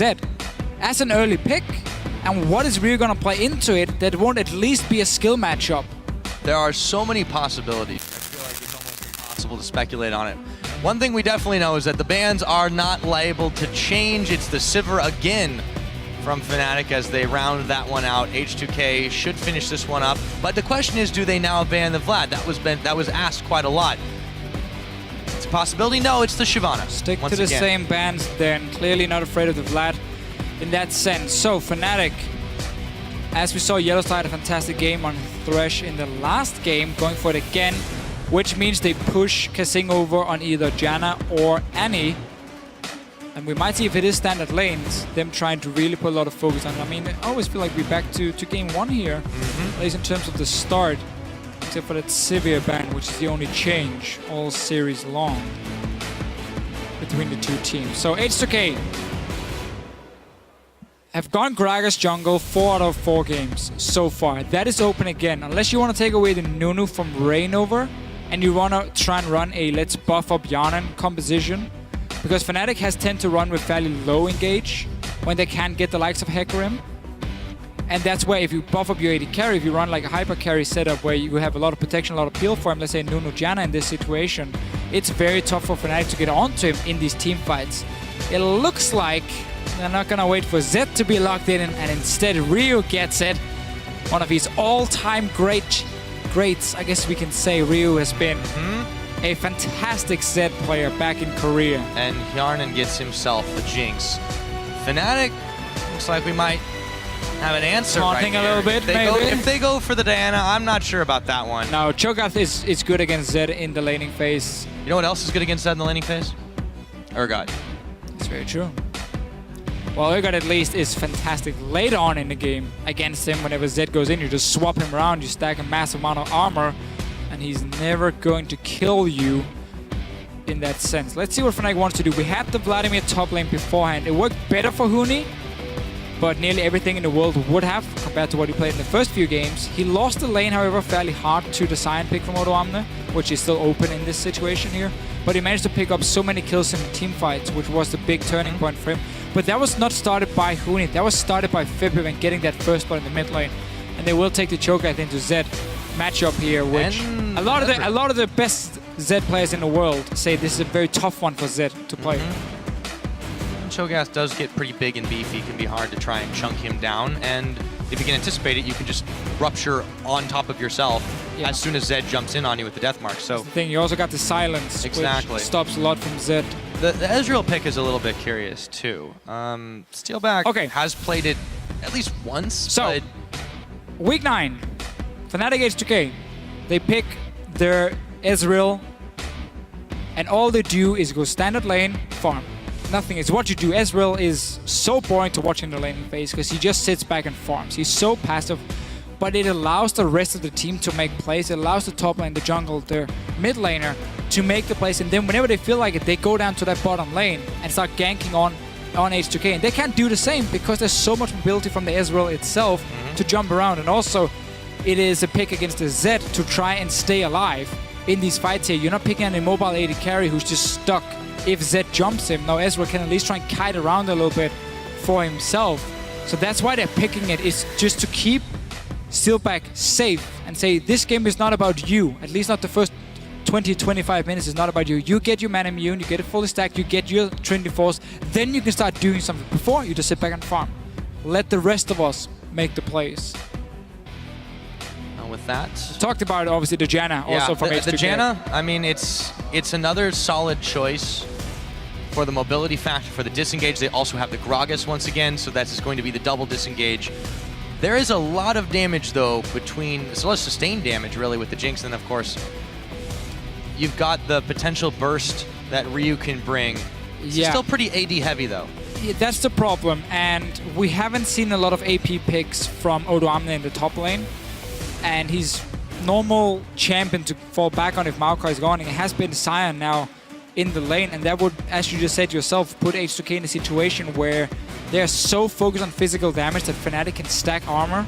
Zed as an early pick? And what is Ryu gonna play into it that won't at least be a skill matchup? There are so many possibilities. I feel like it's almost impossible to speculate on it. One thing we definitely know is that the bans are not liable to change. It's the Sivir again from Fnatic as they round that one out. H2K should finish this one up. But the question is, do they now ban the Vlad? That was asked quite a lot. It's a possibility. No, it's the Shyvana. Stick to the same bans then. Clearly not afraid of the Vlad in that sense. So Fnatic, as we saw, Yellowstar had a fantastic game on Thresh in the last game, going for it again, which means they push Kasing over on either Janna or Annie. And we might see, if it is standard lanes, them trying to really put a lot of focus on it. I mean, I always feel like we're back to game one here, at least in terms of the start, except for that Sivir ban, which is the only change all series long between the two teams. So H2K have gone Gragas jungle 4 out of 4 games so far. That is open again. Unless you want to take away the Nunu from Reignover and you want to try and run a let's buff up Yarnan composition. Because Fnatic has tend to run with fairly low engage when they can't get the likes of Hecarim. And that's where if you buff up your AD carry, if you run like a hyper carry setup where you have a lot of protection, a lot of peel for him, let's say Nunu Janna in this situation, it's very tough for Fnatic to get onto him in these team fights. It looks like they're not gonna wait for Zed to be locked in, and instead Ryu gets it. One of his all-time greats, I guess we can say. Ryu has been a fantastic Zed player back in Korea. And Yarnan gets himself the Jinx. Fnatic, looks like we might have an answer Taunting right a little bit, maybe. If they go for the Diana, I'm not sure about that one. No, Cho'Gath is good against Zed in the laning phase. You know what else is good against Zed in the laning phase? Urgot. That's very true. Well, Urgot at least is fantastic later on in the game against him. Whenever Zed goes in, you just swap him around, you stack a massive amount of armor, and he's never going to kill you in that sense. Let's see what Fnatic wants to do. We had the Vladimir top lane beforehand. It worked better for Huni, but nearly everything in the world would have compared to what he played in the first few games. He lost the lane, however, fairly hard to the Sion pick from Odoamne, which is still open in this situation here. But he managed to pick up so many kills in the team fights, which was the big turning point for him. But that was not started by Huni. That was started by Fibib and getting that first blood in the mid lane. And they will take the Cho'Gath into Zed matchup here, which a lot of the best Zed players in the world say this is a very tough one for Zed to play. Cho'Gath does get pretty big and beefy. It can be hard to try and chunk him down, and if you can anticipate it, you can just rupture on top of yourself as soon as Zed jumps in on you with the death mark. So that's the thing, you also got the silence, which stops a lot from Zed. The Ezreal pick is a little bit curious too. Steelback has played it at least once. So, week 9, Fnatic H2K, they pick their Ezreal, and all they do is go standard lane, farm. Nothing is what you do. Ezreal is so boring to watch in the laning phase because he just sits back and farms. He's so passive, but it allows the rest of the team to make plays. It allows the top lane, the jungle, the mid laner to make the plays, and then whenever they feel like it, they go down to that bottom lane and start ganking on H2K. And they can't do the same because there's so much mobility from the Ezreal itself to jump around. And also, it is a pick against the Zed to try and stay alive in these fights here. You're not picking an immobile AD carry who's just stuck if Zed jumps him. Now Ezreal can at least try and kite around a little bit for himself. So that's why they're picking it, is just to keep Steelback safe and say, this game is not about you. At least not the first 20-25 minutes is not about you. You get your man immune, you get it fully stacked, you get your Trinity Force, then you can start doing something. Before, you just sit back and farm. Let the rest of us make the plays. With that, talked about obviously the Janna also from H2K. The Janna, I mean, it's another solid choice for the mobility factor, for the disengage. They also have the Gragas once again, so that's going to be the double disengage. There is a lot of damage though between, it's a lot of sustained damage really with the Jinx, and of course you've got the potential burst that Ryu can bring. It's still pretty AD heavy though. Yeah, that's the problem, and we haven't seen a lot of AP picks from Odoamne in the top lane. And he's normal champion to fall back on if Maokai is gone. And it has been Sion now in the lane, and that would, as you just said yourself, put H2K in a situation where they're so focused on physical damage that Fnatic can stack armor.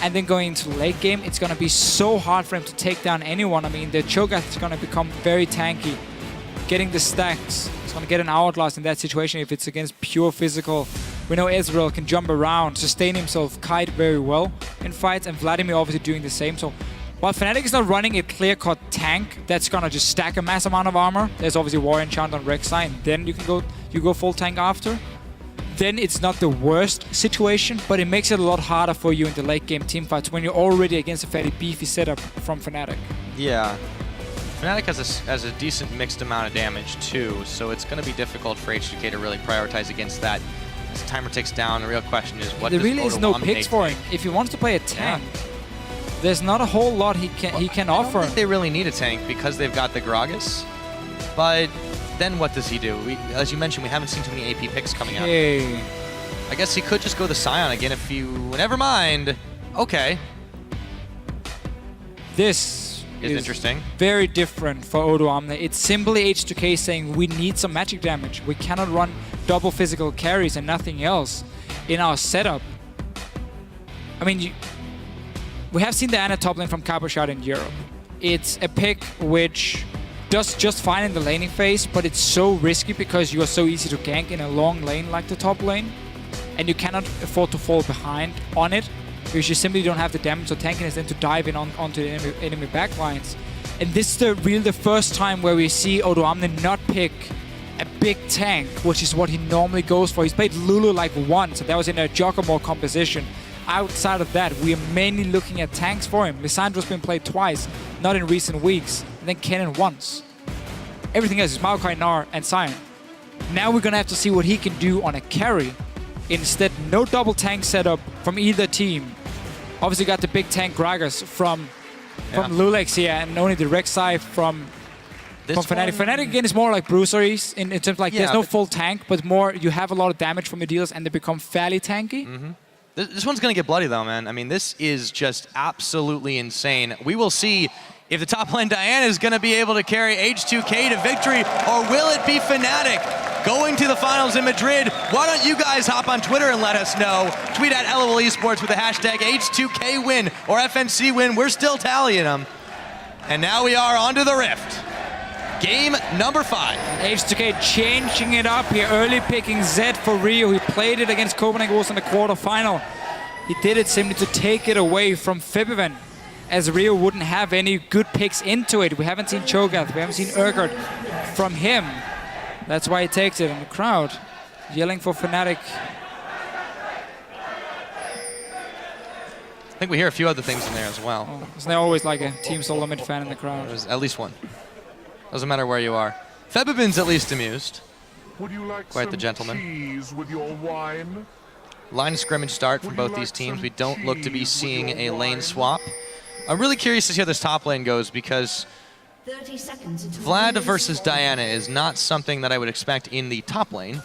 And then going into late game, it's going to be so hard for him to take down anyone. I mean, the Cho'Gath is going to become very tanky. Getting the stacks, it's going to get an hourglass in that situation if it's against pure physical We know Ezreal can jump around, sustain himself, kite very well in fights, and Vladimir obviously doing the same. So while Fnatic is not running a clear-cut tank that's gonna just stack a mass amount of armor, there's obviously War Enchant on Rek'Sai, and then you go full tank after. Then it's not the worst situation, but it makes it a lot harder for you in the late game teamfights when you're already against a fairly beefy setup from Fnatic. Yeah. Fnatic has a decent mixed amount of damage too, so it's going to be difficult for H2K to really prioritize against that. As the timer ticks down, the real question is what there does really is no picks for him. If he wants to play a tank, there's not a whole lot he can offer. I don't think they really need a tank because they've got the Gragas, but then what does he do? As you mentioned, we haven't seen too many AP picks coming out. I guess he could just go the Scion again if you... Never mind. Okay. This is interesting. Very different for Odoamne. It's simply H2K saying we need some magic damage. We cannot run double physical carries and nothing else in our setup. I mean, we have seen the Ana top lane from Cabochard in Europe. It's a pick which does just fine in the laning phase, but it's so risky because you are so easy to gank in a long lane like the top lane, and you cannot afford to fall behind on it because you simply don't have the damage or tankiness then to dive in onto the enemy backlines. And this is the first time where we see Odoamne not pick a big tank, which is what he normally goes for. He's played Lulu like once, and that was in a Giacomo composition. Outside of that, we are mainly looking at tanks for him. Lissandro's been played twice, not in recent weeks, and then Kennen once. Everything else is Maokai, Gnar, and Sion. Now we're gonna have to see what he can do on a carry. Instead, no double tank setup from either team. Obviously got the big tank Gragas from Lulex here, and only the Rek'Sai from Fnatic. Fnatic again is more like bruiseries in terms of like there's no full tank, but more you have a lot of damage from your deals and they become fairly tanky. This one's going to get bloody though, man. I mean, this is just absolutely insane. We will see if the top lane Diana is going to be able to carry H2K to victory, or will it be Fnatic going to the finals in Madrid? Why don't you guys hop on Twitter and let us know. Tweet at LOL Esports with the hashtag H2K win or FNC win. We're still tallying them. And now we are onto the Rift. Game number 5. H2K changing it up here, early picking Zed for Rio. He played it against Copenhagen Wolves in the quarterfinal. He did it simply to take it away from Febiven, as Rio wouldn't have any good picks into it. We haven't seen Cho'Gath, we haven't seen Urgot from him. That's why he takes it, and the crowd yelling for Fnatic. I think we hear a few other things in there as well. Oh, isn't there always like a Team Solomid fan in the crowd? There's at least one. Doesn't matter where you are. Febiven's at least amused. Would you like Quite some the gentleman. cheese with your wine? Line of scrimmage start for both these teams. We don't look to be seeing a lane swap. I'm really curious to see how this top lane goes because 30 seconds until Vlad versus Diana is not something that I would expect in the top lane.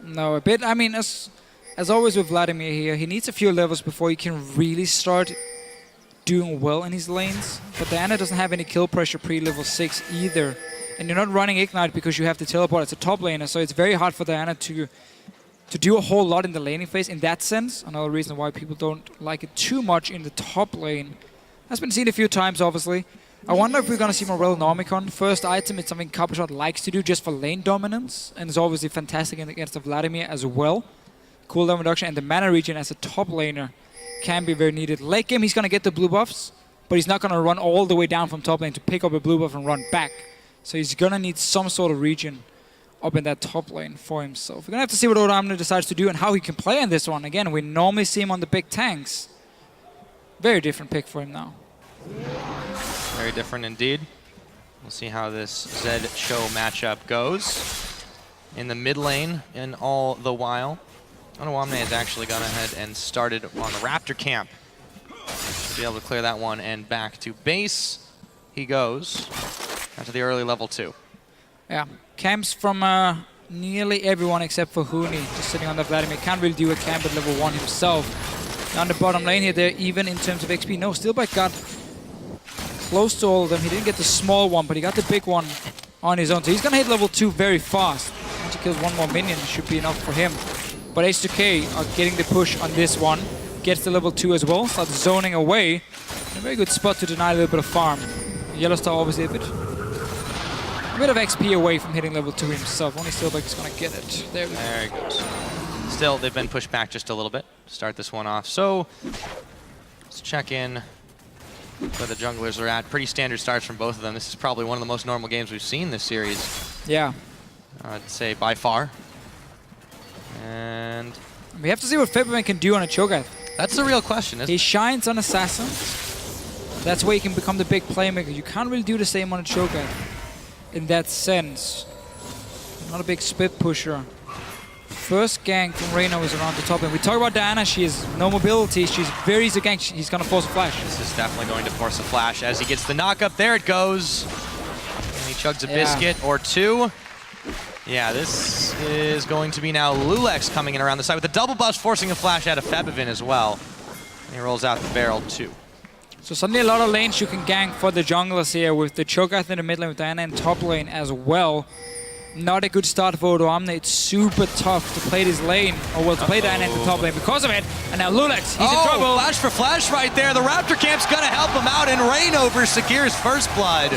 No, a bit. I mean, as always with Vladimir here, he needs a few levels before he can really start doing well in his lanes. But Diana doesn't have any kill pressure pre-level 6 either. And you're not running Ignite because you have to teleport as a top laner, so it's very hard for Diana to do a whole lot in the laning phase in that sense. Another reason why people don't like it too much in the top lane. Has been seen a few times, obviously. I wonder if we're going to see Morel Normicon. First item, it's something Cabochard likes to do just for lane dominance, and it's obviously fantastic against the Vladimir as well. Cooldown reduction and the mana regen as a top laner can be very needed. Late game, he's going to get the blue buffs, but he's not going to run all the way down from top lane to pick up a blue buff and run back. So he's going to need some sort of regen up in that top lane for himself. We're going to have to see what Odoamne decides to do and how he can play in this one. Again, we normally see him on the big tanks. Very different pick for him now. Very different indeed. We'll see how this Zed Show matchup goes. In the mid lane, and all the while, Odoamne has actually gone ahead and started on the Raptor camp. Should be able to clear that one and back to base. He goes after the early level 2. Yeah, camps from nearly everyone except for Huni, just sitting on the Vladimir. Can't really do a camp at level 1 himself. Down the bottom lane here, they're even in terms of XP. No, Steelback got close to all of them. He didn't get the small one, but he got the big one on his own. So he's going to hit level 2 very fast. Once he kills one more minion, it should be enough for him. But H2K are getting the push on this one. Gets the level 2 as well, starts zoning away. A very good spot to deny a little bit of farm. Yellowstar obviously a bit A bit of XP away from hitting level 2 himself. Only Steelback is going to get it. There we go. There he goes. Still, they've been pushed back just a little bit to start this one off. So, let's check in where the junglers are at. Pretty standard starts from both of them. This is probably one of the most normal games we've seen this series. Yeah. I'd say by far. And We have to see what Febman can do on a Cho'Gath. that's the real question, isn't He it? shines on Assassins. That's where he can become the big playmaker. You can't really do the same on a Cho'Gath in that sense. Not a big split pusher. First gank from Reno is around the top. And we talk about Diana, she has no mobility. She's very easy to gank. He's going to force a flash. This is definitely going to force a flash as he gets the knock up. There it goes. And he chugs a biscuit or two. Yeah, this is going to be now Lulex coming in around the side with a double bust, forcing a flash out of Febvin as well. And he rolls out the barrel too. So suddenly a lot of lanes you can gank for the junglers here with the Cho'Gath in the mid lane with Diana in top lane as well. Not a good start for Odoamne. It's super tough to play this lane, or well, to play Diana in the top lane because of it. And now Lulex, he's in trouble. Flash for flash right there. The Raptor camp's gonna help him out, and Rainover secures first blood.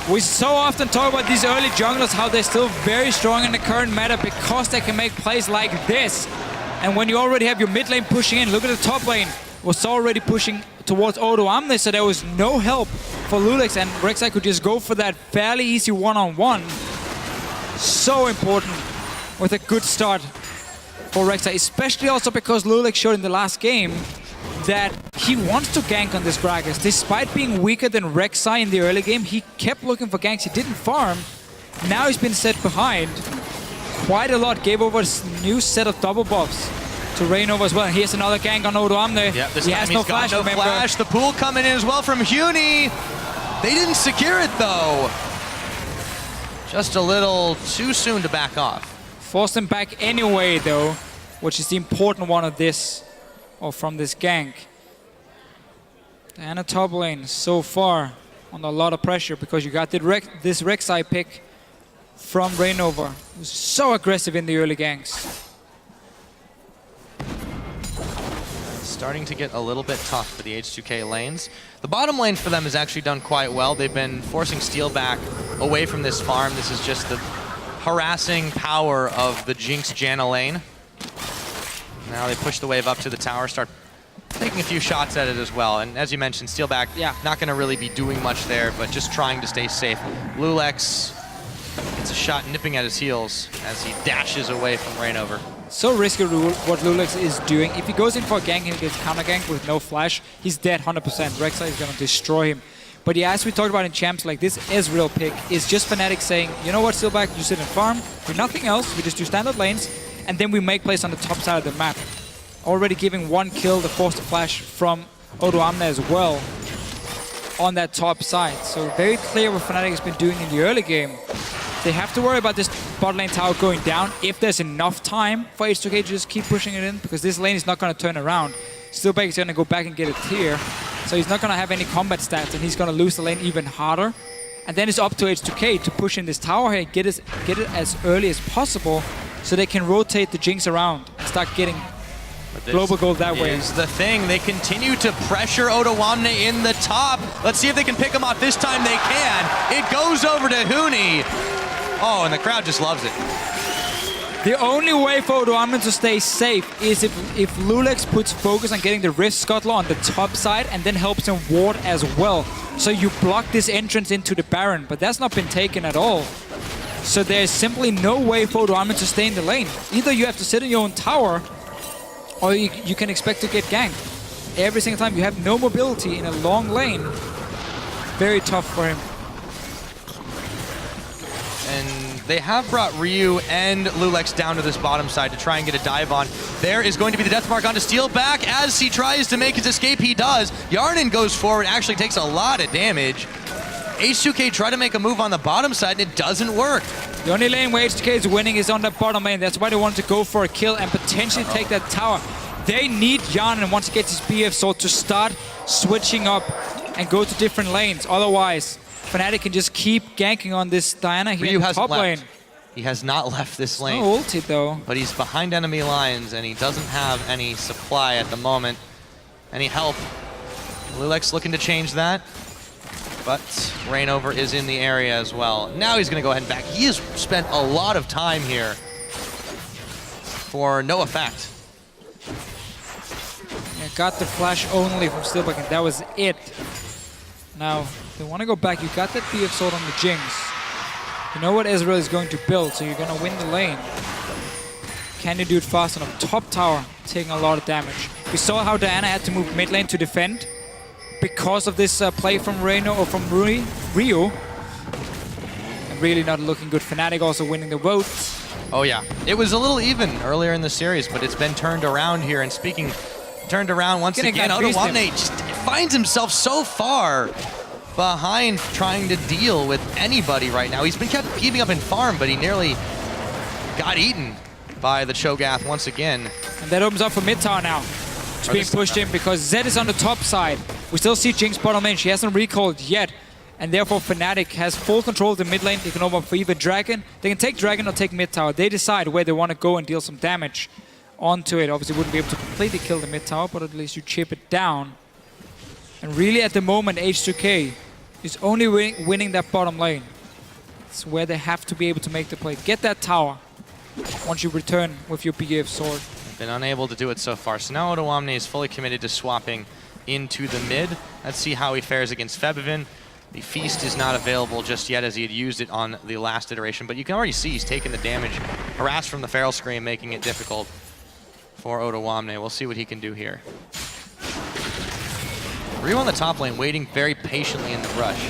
We so often talk about these early junglers, how they're still very strong in the current meta because they can make plays like this. And when you already have your mid lane pushing in, look at the top lane, was already pushing towards Odoamne, so there was no help for Lulex, and Rek'Sai could just go for that fairly easy one-on-one. So important with a good start for Rek'Sai, especially also because Lulex showed in the last game that he wants to gank on this Gragas. Despite being weaker than Rek'Sai in the early game, he kept looking for ganks. He didn't farm. Now he's been set behind quite a lot. Gave over his new set of double buffs to Rainover as well. And here's another gank on Odoamne. Yep, this he time has he's no got flash, no remember. flash. The pool coming in as well from Huni. They didn't secure it though. Just a little too soon to back off. Forced him back anyway though, which is the important one of this, or from this gank. And a top lane so far under a lot of pressure because you got this Rek'Sai pick from Rainover, who's so aggressive in the early ganks. Starting to get a little bit tough for the H2K lanes. The bottom lane for them has actually done quite well. They've been forcing Steel back away from this farm. This is just the harassing power of the Jinx Janna lane. Now they push the wave up to the tower, start taking a few shots at it as well. And as you mentioned, Steelback, not going to really be doing much there, but just trying to stay safe. Lulex gets a shot nipping at his heels as he dashes away from Rainover. So risky what Lulex is doing. If he goes in for a gank and he gets counter ganked with no flash, he's dead 100%. Rek'Sai is going to destroy him. But yeah, as we talked about in champs, like this Ezreal pick is just Fnatic saying, you know what, Steelback, you sit and farm, do nothing else, we just do standard lanes, and then we make plays on the top side of the map. Already giving one kill, the forced flash from Odoamne as well on that top side. So very clear what Fnatic has been doing in the early game. They have to worry about this bot lane tower going down if there's enough time for H2K to just keep pushing it in, because this lane is not going to turn around. Steelback is going to go back and get a tier, so he's not going to have any combat stats, and he's going to lose the lane even harder. And then it's up to H2K to push in this tower here, get it as early as possible, so they can rotate the Jinx around and start getting global gold that way. Is the thing. They continue to pressure Odoamne in the top. Let's see if they can pick him off. This time they can. It goes over to Huni. Oh, and the crowd just loves it. The only way for Odoamne to stay safe is if Lulex puts focus on getting the Rift Scuttler on the top side and then helps him ward as well. So you block this entrance into the Baron, but that's not been taken at all. So there's simply no way for Odoamne to stay in the lane. Either you have to sit in your own tower, or you can expect to get ganked. Every single time you have no mobility in a long lane. Very tough for him. And they have brought Ryu and Lulex down to this bottom side to try and get a dive on. There is going to be the death mark onto Steel back as he tries to make his escape. He does. Yarnan goes forward, actually takes a lot of damage. H2K try to make a move on the bottom side and it doesn't work. The only lane where H2K is winning is on the bottom lane. That's why they wanted to go for a kill and potentially take that tower. They need Yarnan once he gets his BF sword to start switching up and go to different lanes. Otherwise, Fnatic can just keep ganking on this Diana here in the top lane. He has not left this lane. No ulti though. But he's behind enemy lines and he doesn't have any supply at the moment. Any help. Lulex looking to change that. but Rainover is in the area as well. Now he's going to go ahead and back. He has spent a lot of time here for no effect. Yeah, got the flash only from Steelback, and that was it. Now, if they want to go back, you got that BF sword on the Jinx. You know what Ezreal is going to build, so you're going to win the lane. Can you do it fast enough? Top tower, taking a lot of damage. We saw how Diana had to move mid lane to defend because of this play from Reno or from Rio. And really not looking good. Fnatic also winning the votes. Oh yeah, it was a little even earlier in the series, but it's been turned around here. And speaking, turned around once again, Odoamne just finds himself so far behind trying to deal with anybody right now. He's been kept keeping up in farm, but he nearly got eaten by the Cho'Gath once again. And that opens up for mid tower now. It's being pushed in because Zed is on the top side. We still see Jinx bottom lane. She hasn't recalled yet. And therefore Fnatic has full control of the mid lane. They can open up for either Dragon. They can take Dragon or take mid tower. They decide where they want to go and deal some damage onto it. Obviously wouldn't be able to completely kill the mid tower, but at least you chip it down. And really at the moment H2K is only winning that bottom lane. It's where they have to be able to make the play. Get that tower once you return with your BF sword. Been unable to do it so far. So now Odoamne is fully committed to swapping into the mid. Let's see how he fares against Febivin. The Feast is not available just yet as he had used it on the last iteration, but you can already see he's taking the damage. Harassed from the Feral Scream, making it difficult for Odoamne. We'll see what he can do here. Ryu on the top lane, waiting very patiently in the brush.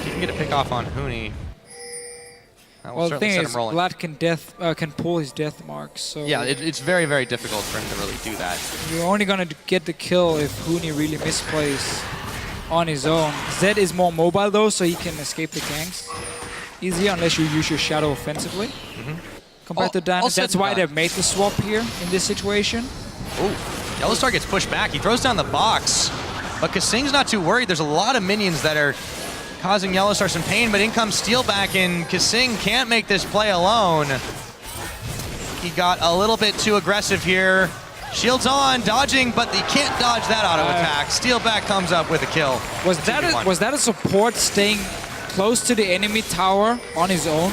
He can get a pick off on Huni. Well, the thing is, Vlad can pull his death marks, so... Yeah, it's very, very difficult for him to really do that. You're only going to get the kill if Huni really misplays on his own. Zed is more mobile though, so he can escape the ganks easier unless you use your shadow offensively. Compared to Diana, that's why they've made the swap here in this situation. Oh, Yellowstar gets pushed back. He throws down the box, but Kasing's not too worried. There's a lot of minions that are causing Yellowstar some pain, but in comes Steelback, and Kasing can't make this play alone. He got a little bit too aggressive here. Shields on, dodging, but he can't dodge that auto attack. Steelback comes up with a kill. Was that a support staying close to the enemy tower on his own?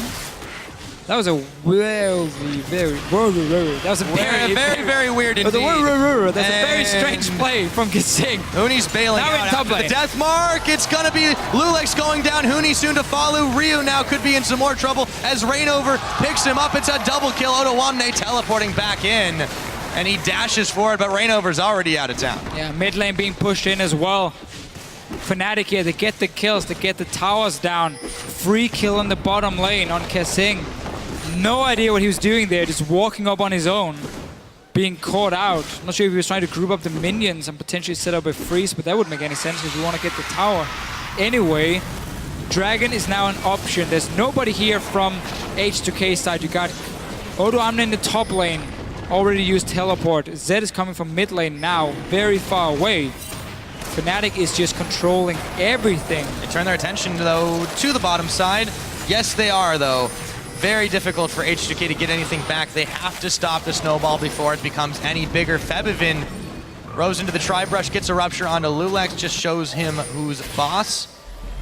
That was a very weird indeed. That's a very strange play from Kasing. Huni's bailing out after the death mark. It's gonna be Lulex going down. Huni soon to follow. Ryu now could be in some more trouble as Rainover picks him up. It's a double kill. Odoamne teleporting back in, and he dashes forward, but Rainover's already out of town. Yeah, mid lane being pushed in as well. Fnatic here, they get the kills, they get the towers down. Free kill in the bottom lane on Kasing. No idea what he was doing there, just walking up on his own, being caught out. Not sure if he was trying to group up the minions and potentially set up a freeze, but that wouldn't make any sense because you want to get the tower. Anyway, Dragon is now an option. There's nobody here from H2K side. You got Odoamne in the top lane, already used teleport. Zed is coming from mid lane now, very far away. Fnatic is just controlling everything. They turn their attention, though, to the bottom side. Yes, they are, though. Very difficult for H2K to get anything back. They have to stop the snowball before it becomes any bigger. Febivin rows into the Tri-Brush, gets a rupture onto Lulex, just shows him who's boss.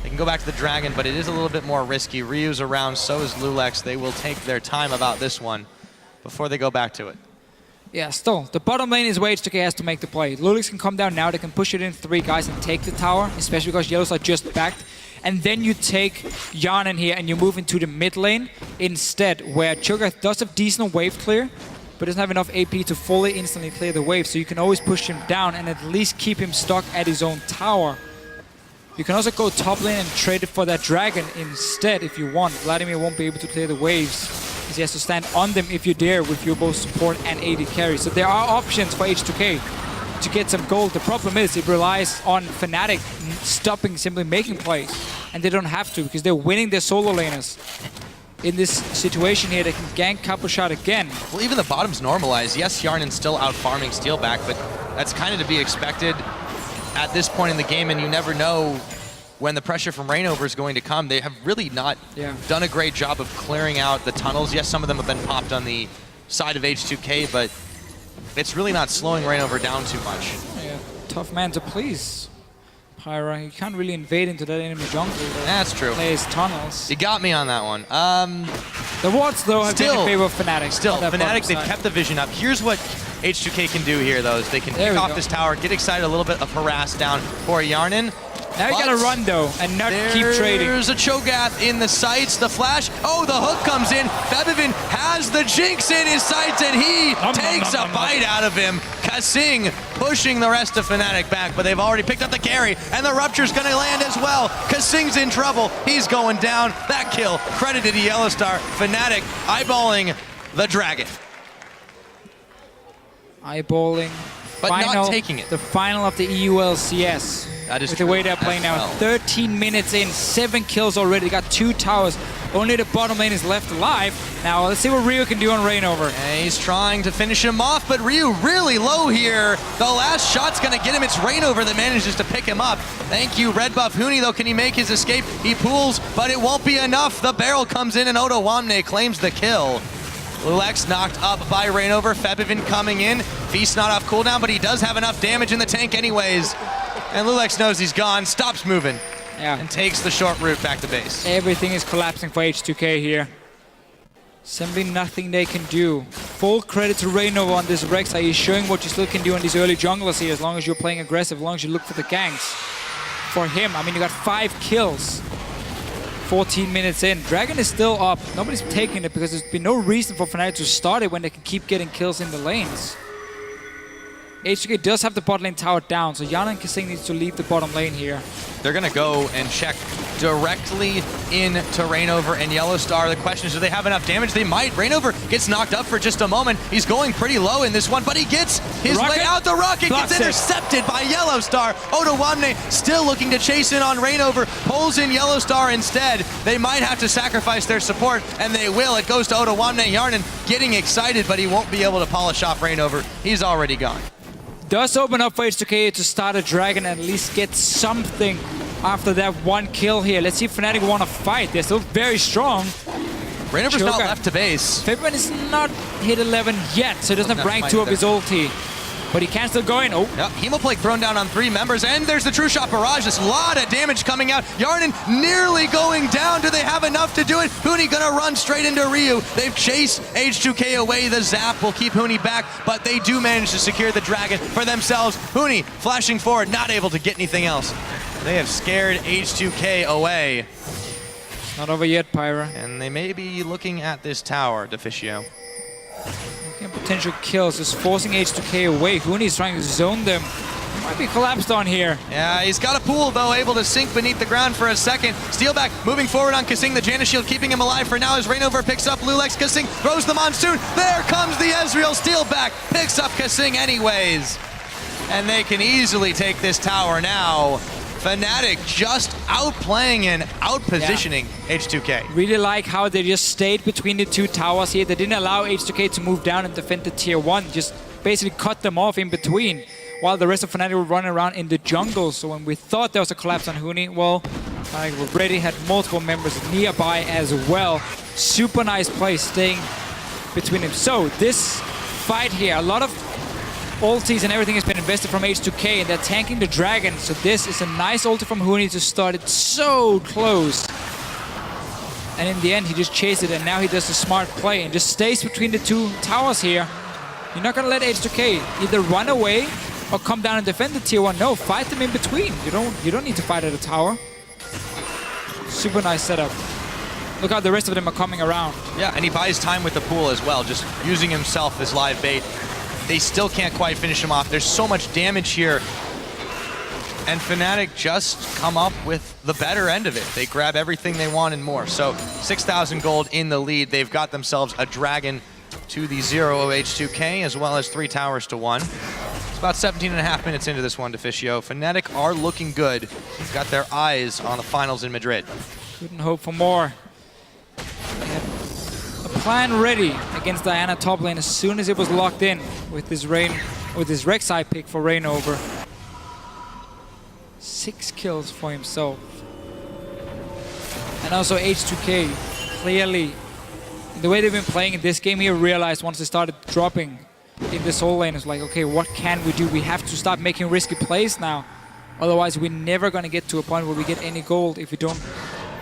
They can go back to the Dragon, but it is a little bit more risky. Ryu's around, so is Lulex. They will take their time about this one before they go back to it. Yeah, still, the bottom lane is where H2K has to make the play. Lulex can come down now, they can push it in 3 guys and take the tower, especially because Yellows are just backed. And then you take Yarn in here and you move into the mid lane instead, where Cho'Gath does have decent wave clear, but doesn't have enough AP to fully instantly clear the wave, so you can always push him down and at least keep him stuck at his own tower. You can also go top lane and trade it for that Dragon instead if you want. Vladimir won't be able to clear the waves, because he has to stand on them if you dare with your both support and AD carry. So there are options for H2K to get some gold. The problem is it relies on Fnatic stopping simply making plays, and they don't have to because they're winning their solo laners. In this situation here, they can gank couple shot again. Well, even the bottom's normalized. Yes, Yarnen's still out farming Steelback, but that's kind of to be expected at this point in the game, and you never know when the pressure from Rainover is going to come. They have really not done a great job of clearing out the tunnels. Yes, some of them have been popped on the side of H2K, but it's really not slowing Rainover down too much. Yeah, tough man to please. Pyra. You can't really invade into that enemy jungle. That's true. Plays tunnels. You got me on that one. The wards, though, have been in favor of Fnatic. Still, on that Fnatic, bottom they've side. kept the vision up. Here's what H2K can do here, though, is they can There pick we off go. this tower, get excited a little bit of harass down for Yarnin. Now you gotta run, though, and not keep trading. There's a Cho'Gath in the sights, the flash. Oh, the hook comes in. Febivin has the Jinx in his sights, and he takes a bite out of him. Kasing pushing the rest of Fnatic back, but they've already picked up the carry, and the Rupture's gonna land as well. Kasing's in trouble. He's going down. That kill credited to Yellowstar. Fnatic eyeballing the Dragon. Eyeballing. But not taking it. The final of the EU LCS. That is with true the way they're playing as now. well. 13 minutes in, 7 kills already. They got 2 towers. Only the bottom lane is left alive. Now let's see what Ryu can do on Reignover. And he's trying to finish him off, but Ryu really low here. The last shot's gonna get him. It's Reignover that manages to pick him up. Thank you, Red Buff Huni, though. Can he make his escape? He pulls, but it won't be enough. The barrel comes in, and Ottawamne claims the kill. Lulex knocked up by Reignover. Febivin coming in. Feast not off cooldown, but he does have enough damage in the tank anyways. And Lulex knows he's gone, stops moving, and takes the short route back to base. Everything is collapsing for H2K here. Simply nothing they can do. Full credit to Reignover on this Rek'Sai. He's showing what you still can do on these early junglers here, as long as you're playing aggressive, as long as you look for the ganks. For him, I mean, you got 5 kills. 14 minutes in. Dragon is still up. Nobody's taking it because there's been no reason for Fnatic to start it when they can keep getting kills in the lanes. H2K does have the bot lane tower down, so Yana and Kasing needs to leave the bottom lane here. They're gonna go and check directly into Reignover and Yellowstar. The question is, do they have enough damage? They might. Reignover gets knocked up for just a moment. He's going pretty low in this one, but he gets his way out. The rocket gets intercepted by Yellowstar. Ottawamne still looking to chase in on Reignover, pulls in Yellowstar instead. They might have to sacrifice their support, and they will. It goes to Ottawamne. Yarnin getting excited, but he won't be able to polish off Reignover. He's already gone. Does open up for H2K to start a Dragon and at least get something after that 1 kill here. Let's see if Fnatic want to fight. They're still very strong. Reignover's not left to base. Febivin is not hit 11 yet, so he doesn't have rank 2 of his ulti. But he can still go in. Oh. Yep, Hemoplague thrown down on 3 members, and there's the True Shot Barrage. There's a lot of damage coming out. Yarnin nearly going down. Do they have enough to do it? Huni gonna run straight into Ryu. They've chased H2K away. The zap will keep Huni back, but they do manage to secure the Dragon for themselves. Huni flashing forward, not able to get anything else. They have scared H2K away. Not over yet, Pyra. And they may be looking at this tower, Deficio. Potential kills, just forcing H2K away. Huni's trying to zone them. Might be collapsed on here. Yeah, he's got a pool, though, able to sink beneath the ground for a second. Steelback moving forward on Kasing. The Janus Shield keeping him alive for now as Reignover picks up Lulex. Kasing throws the Monsoon. There comes the Ezreal. Steelback picks up Kasing anyways. And they can easily take this tower now. Fnatic just outplaying and outpositioning H2K. Really like how they just stayed between the 2 towers here. They didn't allow H2K to move down and defend the tier 1. Just basically cut them off in between, while the rest of Fnatic were running around in the jungle. So when we thought there was a collapse on Huni, well, we already had multiple members nearby as well. Super nice play staying between them. So this fight here, a lot of ultis and everything has been invested from H2K, and they're tanking the Dragon. So this is a nice ulti from Huni to start it so close. And in the end, he just chased it, and now he does a smart play and just stays between the 2 towers here. You're not gonna let H2K either run away or come down and defend the tier 1. No, fight them in between. You don't need to fight at a tower. Super nice setup. Look how the rest of them are coming around. Yeah, and he buys time with the pool as well, just using himself as live bait. They still can't quite finish him off. There's so much damage here. And Fnatic just come up with the better end of it. They grab everything they want and more. So 6,000 gold in the lead. They've got themselves a Dragon to the 0 of H2K, as well as 3 towers to 1. It's about 17.5 minutes into this one, Deficio. Fnatic are looking good. They've got their eyes on the finals in Madrid. Couldn't hope for more. They had a plan ready against Diana top lane as soon as it was locked in with this Rek'Sai pick for Reignover. 6 kills for himself. And also H2K, clearly, the way they've been playing in this game, he realized once they started dropping in this whole lane, it's like, okay, what can we do? We have to start making risky plays now. Otherwise, we're never going to get to a point where we get any gold if we don't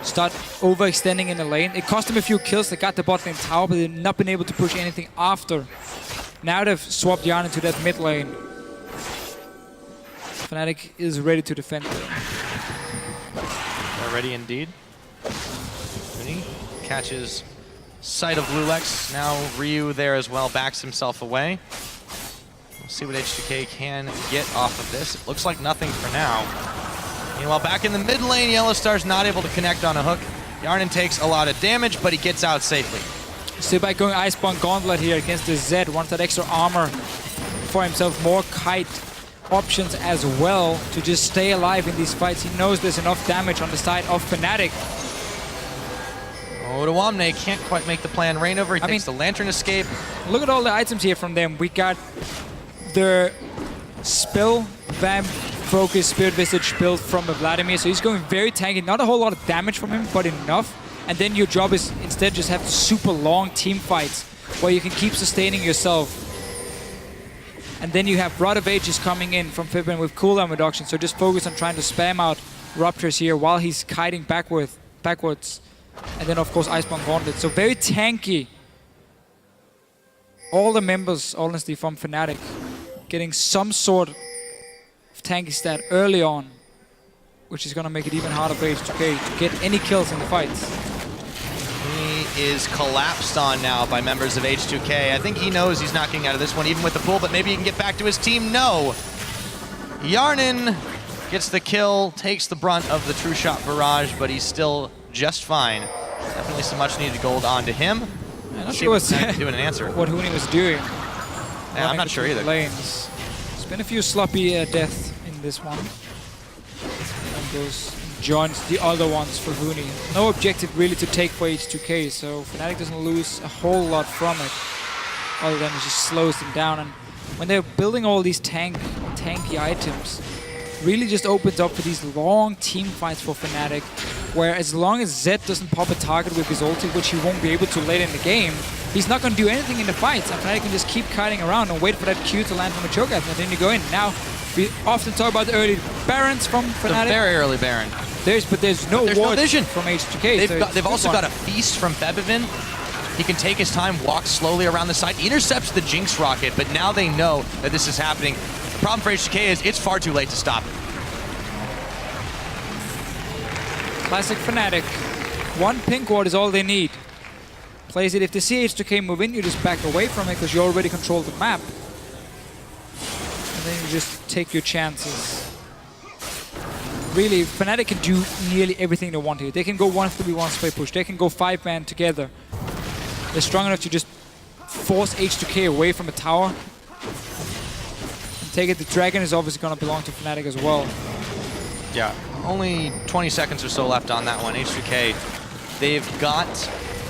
start overextending in the lane. It cost them a few kills. They got the bot lane tower, but they've not been able to push anything after. Now they've swapped Yarn into that mid lane. Fnatic is ready to defend. They're ready indeed. Uni catches sight of Lulex. Now Ryu there as well, backs himself away. We'll see what H2K can get off of this. It looks like nothing for now. Meanwhile, back in the mid lane, Yellowstar's not able to connect on a hook. Yarnin takes a lot of damage, but he gets out safely. So by going Iceborne Gauntlet here against the Zed, wants that extra armor for himself, more kite options as well to just stay alive in these fights. He knows there's enough damage on the side of Fnatic. Ohtawamne can't quite make the plan. Rainover, he takes the Lantern escape. Look at all the items here from them. We got the Spell, Vamp, Focus, Spirit Visage build from Vladimir, so he's going very tanky. Not a whole lot of damage from him, but enough. And then your job is instead just have super long team fights where you can keep sustaining yourself. And then you have Rod of Ages coming in from Fibin with cooldown reduction, so just focus on trying to spam out Ruptures here while he's kiting backwards. And then of course Iceborne Gauntlet, so very tanky. All the members, honestly, from Fnatic getting some sort of tanky stat early on, which is going to make it even harder for H2K to get any kills in the fights. He is collapsed on now by members of H2K. I think he knows he's not getting out of this one, even with the pull, but maybe he can get back to his team. No! Yarnin gets the kill, takes the brunt of the True Shot barrage, but he's still just fine. Definitely some much needed gold onto him. I'm not sure what's doing an answer. what Huni was doing. Yeah, I'm not sure either. Lanes. There's been a few sloppy deaths in this one. And those joins the other ones for Huni. No objective really to take for H2K, so Fnatic doesn't lose a whole lot from it. Other than it just slows them down. And when they're building all these tanky items, really just opens up for these long team fights for Fnatic, where as long as Zed doesn't pop a target with his ulti, which he won't be able to later in the game, he's not going to do anything in the fights, and Fnatic can just keep kiting around and wait for that Q to land from a choke and then you go in. Now, we often talk about the early Barons from Fnatic. The very early Baron. There's no vision from H2K. They've also got a Feast from Febivin. He can take his time, walk slowly around the side, intercepts the Jinx rocket, but now they know that this is happening. The problem for H2K is it's far too late to stop it. Classic Fnatic. One pink ward is all they need. Plays it. If they see H2K move in, you just back away from it because you already control the map. And then you just take your chances. Really, Fnatic can do nearly everything they want here. They can go 1-3-1 spray push. They can go 5-man together. They're strong enough to just force H2K away from a tower. And take it. The dragon is obviously going to belong to Fnatic as well. Yeah, only 20 seconds or so left on that one. H2K, they've got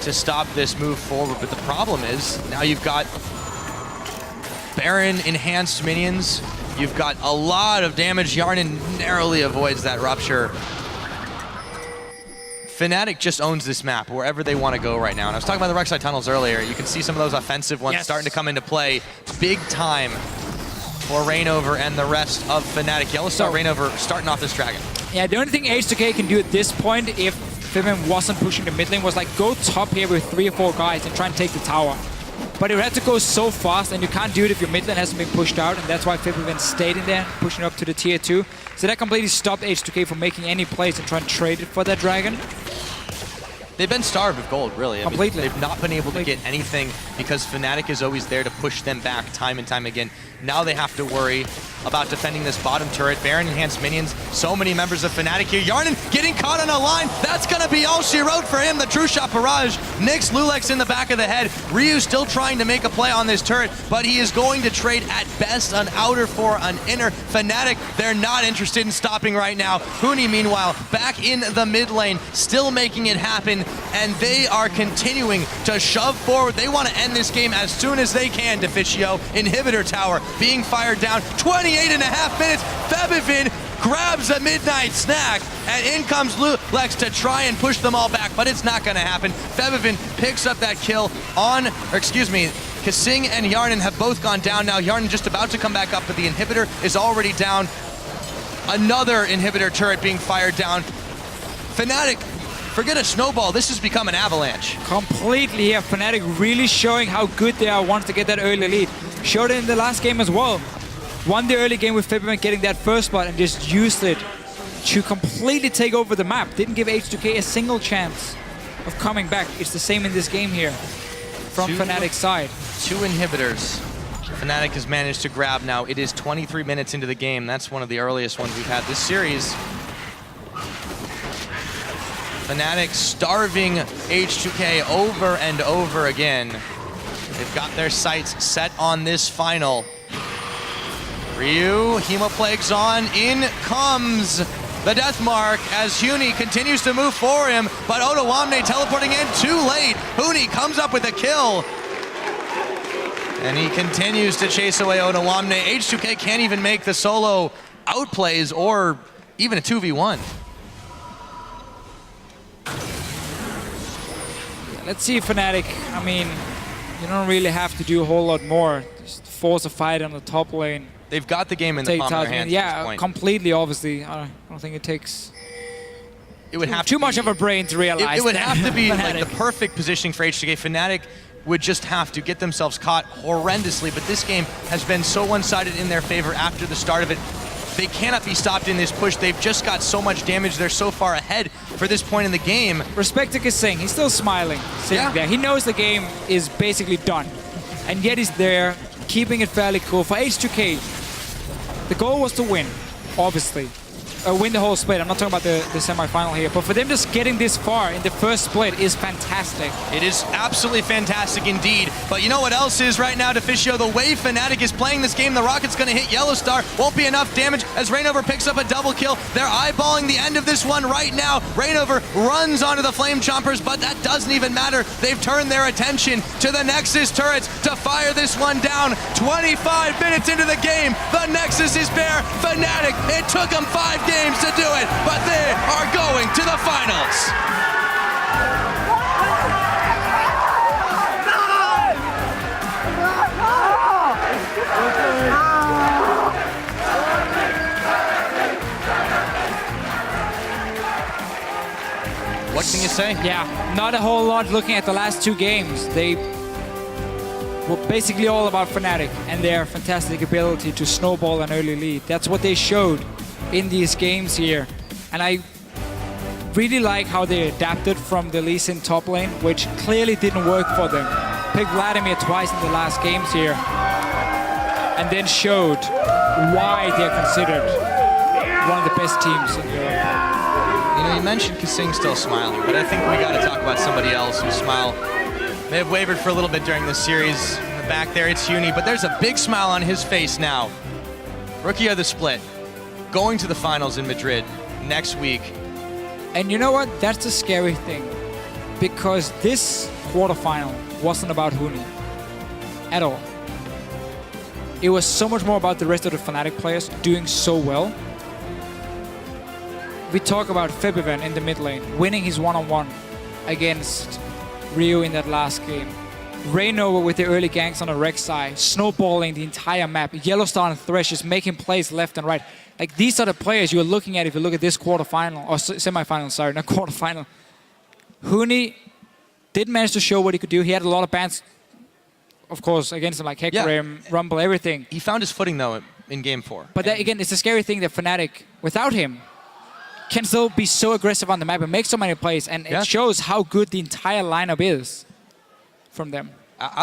to stop this move forward, but the problem is now you've got Baron enhanced minions. You've got a lot of damage. Yarnin narrowly avoids that rupture. Fnatic just owns this map wherever they want to go right now. And I was talking about the Rek'Sai tunnels earlier. You can see some of those offensive ones starting to come into play big time for Rainover and the rest of Fnatic. Yellowstar, Rainover starting off this dragon. Yeah, the only thing H2K can do at this point, if Fibin wasn't pushing the mid lane, was like go top here with 3 or 4 guys and try and take the tower. But it had to go so fast, and you can't do it if your mid lane hasn't been pushed out, and that's why Fibin stayed in there, pushing up to the tier 2. So that completely stopped H2K from making any plays and trying to trade it for that dragon. They've been starved of gold, really. Completely. They've not been able to get anything because Fnatic is always there to push them back time and time again. Now they have to worry about defending this bottom turret. Baron enhanced minions. So many members of Fnatic here. Yarnin getting caught on a line. That's going to be all she wrote for him. The True Shot barrage. Nyx Lulex in the back of the head. Ryu still trying to make a play on this turret, but he is going to trade at best an outer for an inner. Fnatic, they're not interested in stopping right now. Huni, meanwhile, back in the mid lane, still making it happen, and they are continuing to shove forward. They want to end this game as soon as they can. Deficio, inhibitor tower being fired down. 28.5 minutes. Febivin grabs a midnight snack, and in comes Lulex to try and push them all back, but it's not going to happen. Febivin picks up that kill on, or excuse me, Kasing and Yarnin have both gone down now. Yarnin just about to come back up, but the inhibitor is already down. Another inhibitor turret being fired down. Fnatic, forget a snowball. This has become an avalanche. Completely here. Fnatic really showing how good they are once they get that early lead. Showed it in the last game as well. Won the early game with Fibberman getting that first spot and just used it to completely take over the map. Didn't give H2K a single chance of coming back. It's the same in this game here from Fnatic's side. 2 inhibitors Fnatic has managed to grab now. It is 23 minutes into the game. That's one of the earliest ones we've had this series. Fnatic starving H2K over and over again. They've got their sights set on this final. Ryu, Hemoplague's on, in comes the death mark as Huni continues to move for him, but Otawamne teleporting in too late. Huni comes up with a kill. And he continues to chase away Otawamne. H2K can't even make the solo outplays or even a 2v1. Let's see Fnatic. I mean, you don't really have to do a whole lot more. Just force a fight on the top lane. They've got the game in the palm of their hands at this point. Completely, obviously. I don't think it takes it would have too much of a brain to realize it would that. have to be like the perfect positioning for H2K. Fnatic would just have to get themselves caught horrendously, but this game has been so one-sided in their favor after the start of it. They cannot be stopped in this push. They've just got so much damage. They're so far ahead for this point in the game. Respect to Kasing. He's still smiling, sitting there. He knows the game is basically done. And yet he's there, keeping it fairly cool. For H2K, the goal was to win, obviously. Win the whole split. I'm not talking about the semi-final here, but for them just getting this far in the first split is fantastic. It is absolutely fantastic indeed. But you know what else is right now, Deficio? The way Fnatic is playing this game, the rocket's going to hit Yellow Star. Won't be enough damage as Rainover picks up a double kill. They're eyeballing the end of this one right now. Rainover runs onto the Flame Chompers, but that doesn't even matter. They've turned their attention to the Nexus turrets to fire this one down. 25 minutes into the game, the Nexus is bare. Fnatic, it took them 5 games to do it, but they are going to the finals. What can you say? Yeah, not a whole lot looking at the last 2 games. They were basically all about Fnatic and their fantastic ability to snowball an early lead. That's what they showed in these games here. And I really like how they adapted from the Lee Sin top lane, which clearly didn't work for them. Picked Vladimir twice in the last games here, and then showed why they're considered one of the best teams in Europe. You know, you mentioned Kasing still smiling, but I think we got to talk about somebody else whose smile may have wavered for a little bit during this series. In the back there, it's Huni, but there's a big smile on his face now. Rookie of the split, going to the finals in Madrid next week. And you know what? That's the scary thing, because this quarterfinal wasn't about Huni at all. It was so much more about the rest of the Fnatic players doing so well. We talk about Febiven in the mid lane, winning his one-on-one against Ryu in that last game. Rainover with the early ganks on the Rex side, snowballing the entire map. Yellowstar and Thresh is making plays left and right. Like, these are the players you're looking at if you look at this quarterfinal, or semi-final, sorry, not quarterfinal. Huni did manage to show what he could do. He had a lot of bans, of course, against him, like Hecarim, Rumble, everything. He found his footing, though, in Game 4. But that, again, it's a scary thing that Fnatic, without him, can still be so aggressive on the map and make so many plays. And it shows how good the entire lineup is from them.